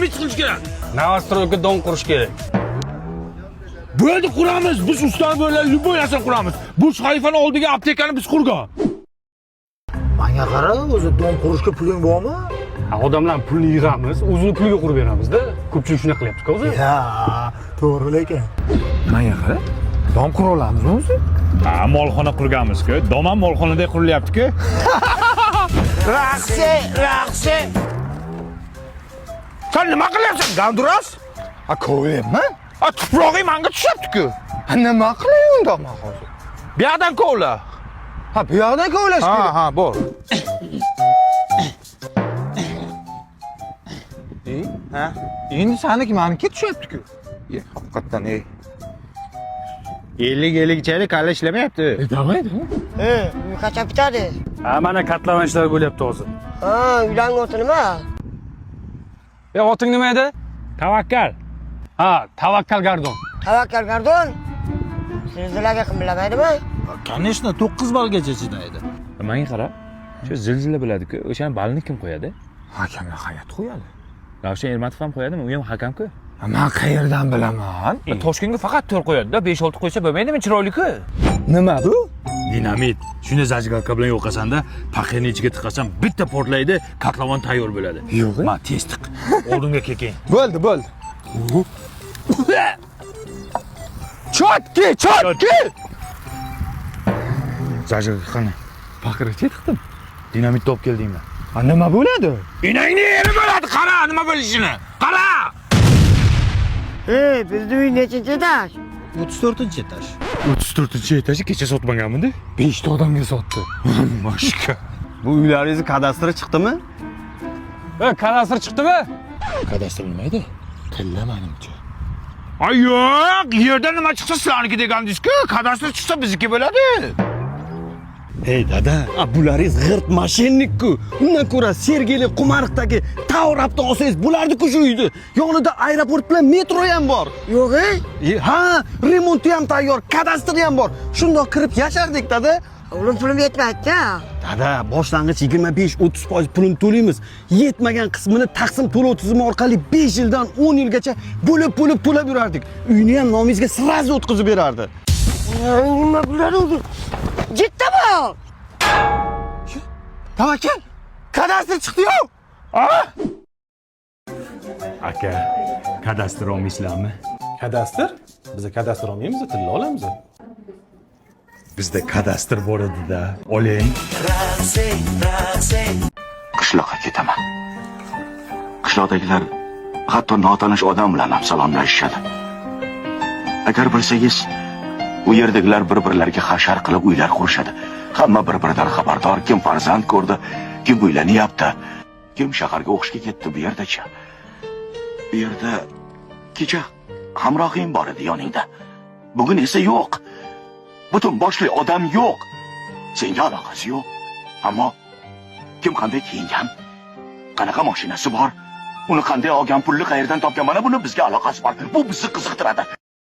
ish qilish kerak. Novostroyga dom qurish kerak. Bu yerda quramiz. Biz ustani bilan любой narsani quramiz. Bu shayfani oldiga aptekani biz qurgan. Menga qara, o'zi dom qurishga puling bormi? Odamlar pulni yig'amiz, o'zini puliga qurib beramizda. Ko'pchilik shuna qilyapti-ku o'zi. Ya, to'g'ri lekin. Menga qara. Dom qura olamizmi o'zi? Ha, molxona qurganmiz-ku. Dom ham molxonada qurilyapti-ku. Raqsi. Sen nima qilyapsan, Ganduras? Ha, ko'yapman. Ha, tuprog'i menga tushyapti-ku. Ha, nima qilay unda men hozir? Bu yoqdan kovla. Ha, bu yoqdan kovlash kerak. Ha, bor. Ha? Endi saniki meniki tushyapti-ku. Haqiqatan, 50 chaylik hali ishlamayapti. Damaydi. Uy qachon bitadi? Ha, mana katlama ishlar bo'lyapti hozir. Ha, uylangoti nima? Oting nima edi? Tavakkal. Ha, Tavakkal Gardon. Tavakkal Gardon. Zilzilaga qimilamaydimi? Конечно, 9 balgacha chidaydi. Menga qara. Shu zilzila bo'ladi-ku. O'shaning balini kim qo'yadi? Hakamlar hayat qo'yadi. Ravshan Ermatov ham qo'yadimi? U ham hakam-ku. Men qayerdan bilaman? Toshkentga faqat 4 qo'yadi-da, 5-6 qo'ysa bo'lmaydimi? Chiroyli-ku. Nima bu? Dinamit. Shuni zajigalka bilan yo'qasanda, paxirning ichiga tiqasan, bitta portlaydi, katlavon tayyor bo'ladi. Yo'q. Ma tez tiq. Oldinga keking. Bo'ldi. Chotki. Zajigalka qani? Paxirga tiqdim. Dinamit top keldingmi? Ha, nima bo'ladi? Inangni yeri bo'ladi, qara, nima bo'lishini. Qara! Bizni uy nechinchi etaj? 34-etaj. 34-etaji kecha sotmaganmidi? 5 ta odamga sotdi. Mashka. Bu uylaringizni kadastri chiqdimi? Kadastr chiqdimi? Kadastr nima edi? Tilla menimcha. Ay yo'q, yerdan nima chiqsa sizlarniki degandingiz-ku, kadastr chiqsa bizniki bo'ladi. Hey dada, bularingiz g'irt mashinnik-ku. Undan ko'ra Sergeli Qumariqdagi Tavrabni olsangiz bo'lardi-ku shu uyni. Yonida aeroport bilan metro ham bor. Yo'q-ey. Ha, remonti ham tayyor, kadastri ham bor. Shundoq kirib yashardik dada. Ulim pulim yetmaydi-da. Dada, boshlang'ich 25-30% pulini to'laymiz. Yetmagan qismini taqsim to'lov tizimi orqali 5 yildan 10 yilgacha bo'lib to'lab yurardik. Uyni ham nomingizga sirazi o'tkazib berardi. Nima bo'ladi o'zi? Jiddami? Tavakkal, kadastr chiqdi-yu. Aka, kadastr olmaysizlarmi? Kadastr? Biz kadastr olmaymiz, tilla olamiz. Bizda kadastr bor edi-da. Oling. Qishloqqa ketaman. Qishloqdagilar hatto notanish odam bilan ham salomlashishadi. Agar bilsangiz, u yerdagilar bir-birlariga hashar qilib uylar qurishadi. Hamma bir-biridan xabardor, kim farzand ko'rdi, kim uylanyapti, kim shaharga o'qishga ketdi bu yerdacha. Bu yerda kecha hamrohing bor edi yoningda. Bugun esa yo'q. Butun boshli odam yo'q. Senga aloqasi yo'q. Ammo kim qanday kiyingan, qanaqa mashinasi bor, uni qanday olgan, pulni qayerdan topgan, mana buni bizga aloqasi bor. Bu bizni qiziqtiradi.